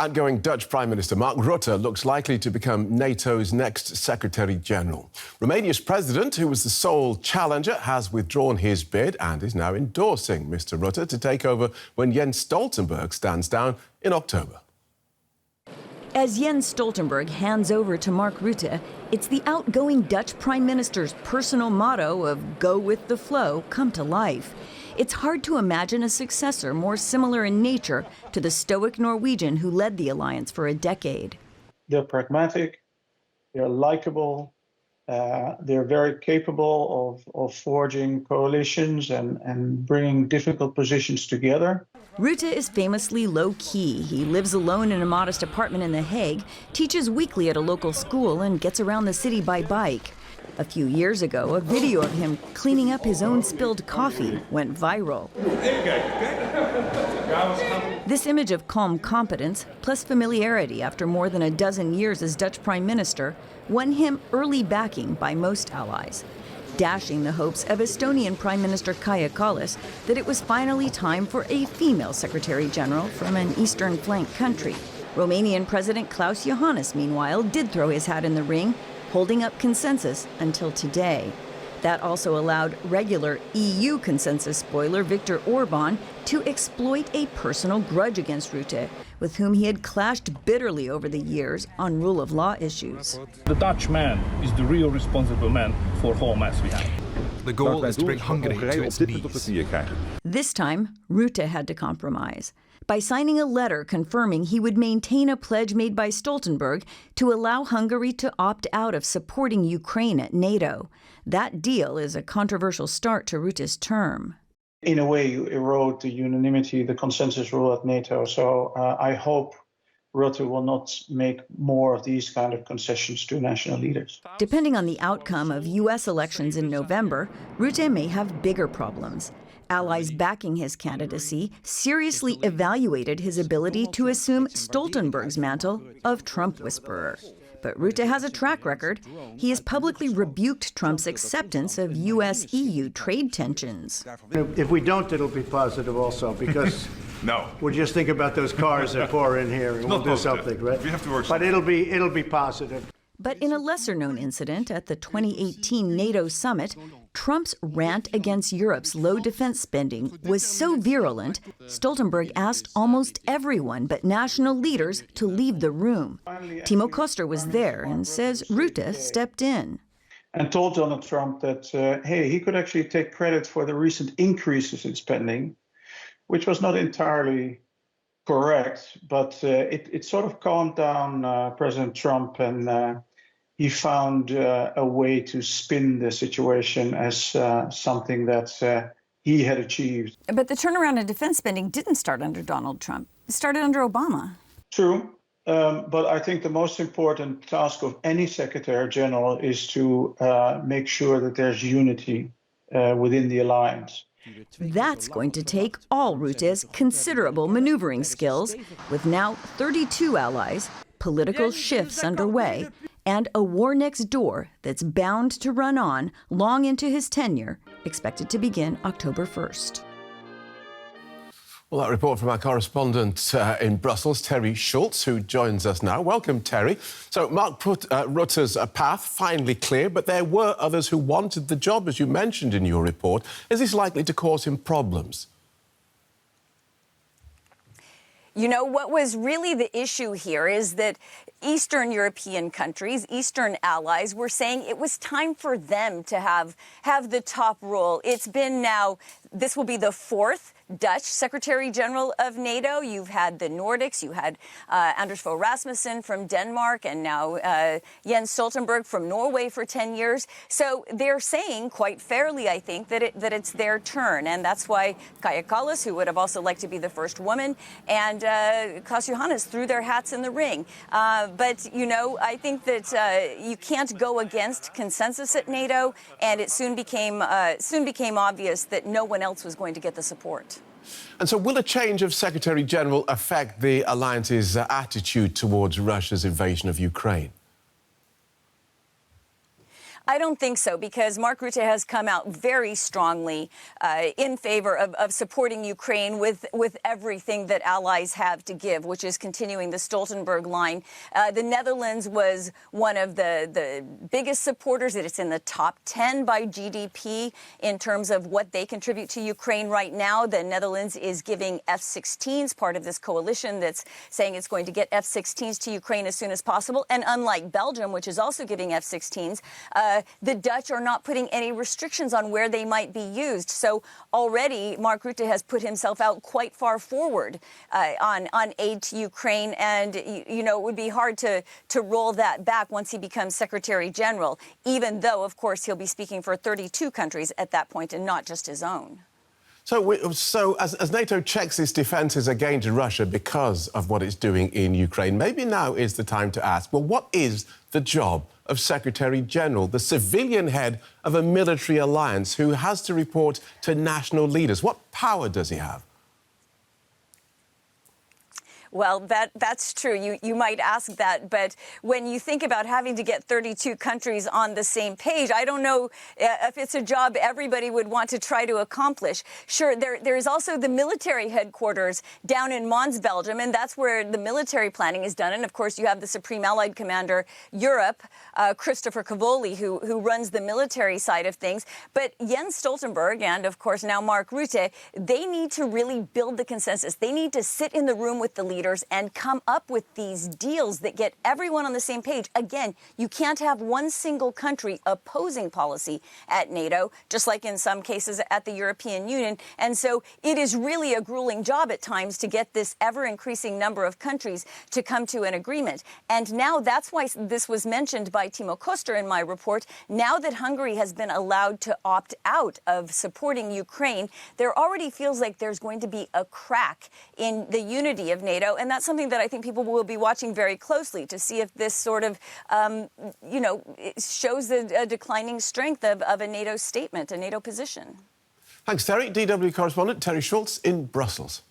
Outgoing Dutch Prime Minister Mark Rutte looks likely to become NATO's next Secretary General. Romania's president, who was the sole challenger, has withdrawn his bid and is now endorsing Mr Rutte to take over when Jens Stoltenberg stands down in October. As Jens Stoltenberg hands over to Mark Rutte, it's the outgoing Dutch Prime Minister's personal motto of "go with the flow" come to life. It's hard to imagine a successor more similar in nature to the stoic Norwegian who led the alliance for a decade. They're pragmatic, they're likable, they're very capable of forging coalitions and bringing difficult positions together. Rutte is famously low-key. He lives alone in a modest apartment in The Hague, teaches weekly at a local school, and gets around the city by bike. A few years ago, a video of him cleaning up his own spilled coffee went viral. This image of calm competence, plus familiarity after more than a dozen years as Dutch Prime Minister, won him early backing by most allies, dashing the hopes of Estonian Prime Minister Kaja Kallas that it was finally time for a female Secretary General from an eastern flank country. Romanian President Klaus Iohannis, meanwhile, did throw his hat in the ring, holding up consensus until today. That also allowed regular EU consensus spoiler Viktor Orban to exploit a personal grudge against Rutte, with whom he had clashed bitterly over the years on rule of law issues. The Dutch man is the real responsible man for whole mess we have. The goal is to bring Hungary to its knees. This time, Rutte had to compromise by signing a letter confirming he would maintain a pledge made by Stoltenberg to allow Hungary to opt out of supporting Ukraine at NATO. That deal is a controversial start to Rutte's term. In a way, you erode the unanimity, the consensus rule at NATO. So I hope Rutte will not make more of these kind of concessions to national leaders. Depending on the outcome of U.S. elections in November, Rutte may have bigger problems. Allies backing his candidacy seriously evaluated his ability to assume Stoltenberg's mantle of Trump whisperer. But Rutte has a track record. He has publicly rebuked Trump's acceptance of U.S.-EU trade tensions. If we don't, it'll be positive also, because no, we'll just think about those cars that pour in here and we'll do something, right? We have to work. But it'll be positive. But in a lesser-known incident at the 2018 NATO summit, Trump's rant against Europe's low defense spending was so virulent, Stoltenberg asked almost everyone but national leaders to leave the room. Timo Koster was there and says Rutte stepped in. And told Donald Trump that, hey, he could actually take credit for the recent increases in spending, which was not entirely correct, but it sort of calmed down President Trump, and he found a way to spin the situation as something that he had achieved. But the turnaround in defense spending didn't start under Donald Trump. It started under Obama. True, but I think the most important task of any Secretary General is to make sure that there's unity within the alliance. That's going to take all Rutte's considerable maneuvering skills, with now 32 allies, political shifts underway, and a war next door that's bound to run on long into his tenure, expected to begin October 1st. Well, that report from our correspondent in Brussels, Teri Schultz, who joins us now. Welcome, Teri. So Mark Rutte's path finally clear, but there were others who wanted the job, as you mentioned in your report. Is this likely to cause him problems? You know, what was really the issue here is that Eastern European countries, Eastern allies, were saying it was time for them to have the top role. It's been now, this will be the fourth Dutch Secretary General of NATO. You've had the Nordics, you had Anders Fogh Rasmussen from Denmark, and now Jens Stoltenberg from Norway for 10 years. So they're saying, quite fairly, I think, that it's their turn. And that's why Kaja Kallas, who would have also liked to be the first woman, and Klaus Iohannis threw their hats in the ring. But, you know, I think that you can't go against consensus at NATO, and it soon became obvious that no one else was going to get the support. And so will a change of Secretary General affect the alliance's attitude towards Russia's invasion of Ukraine? I don't think so, because Mark Rutte has come out very strongly in favor of supporting Ukraine with everything that allies have to give, which is continuing the Stoltenberg line. The Netherlands was one of the biggest supporters. It's in the top 10 by GDP in terms of what they contribute to Ukraine right now. The Netherlands is giving F-16s, part of this coalition that's saying it's going to get F-16s to Ukraine as soon as possible. And unlike Belgium, which is also giving F-16s, the Dutch are not putting any restrictions on where they might be used. So already Mark Rutte has put himself out quite far forward on aid to Ukraine. And, you know, it would be hard to roll that back once he becomes Secretary General, even though, of course, he'll be speaking for 32 countries at that point and not just his own. So as NATO checks its defences against Russia because of what it's doing in Ukraine, maybe now is the time to ask, well, what is the job of Secretary General, the civilian head of a military alliance who has to report to national leaders? What power does he have? Well, that's true. You might ask that. But when you think about having to get 32 countries on the same page, I don't know if it's a job everybody would want to try to accomplish. Sure, there is also the military headquarters down in Mons, Belgium, and that's where the military planning is done. And, of course, you have the Supreme Allied Commander Europe, Christopher Cavoli, who runs the military side of things. But Jens Stoltenberg and, of course, now Mark Rutte, they need to really build the consensus. They need to sit in the room with the leaders and come up with these deals that get everyone on the same page. Again, you can't have one single country opposing policy at NATO, just like in some cases at the European Union. And so it is really a grueling job at times to get this ever-increasing number of countries to come to an agreement. And now that's why this was mentioned by Timo Koster in my report. Now that Hungary has been allowed to opt out of supporting Ukraine, there already feels like there's going to be a crack in the unity of NATO. And that's something that I think people will be watching very closely to see if this sort of, shows a declining strength of a NATO statement, a NATO position. Thanks, Teri. DW correspondent Teri Schultz in Brussels.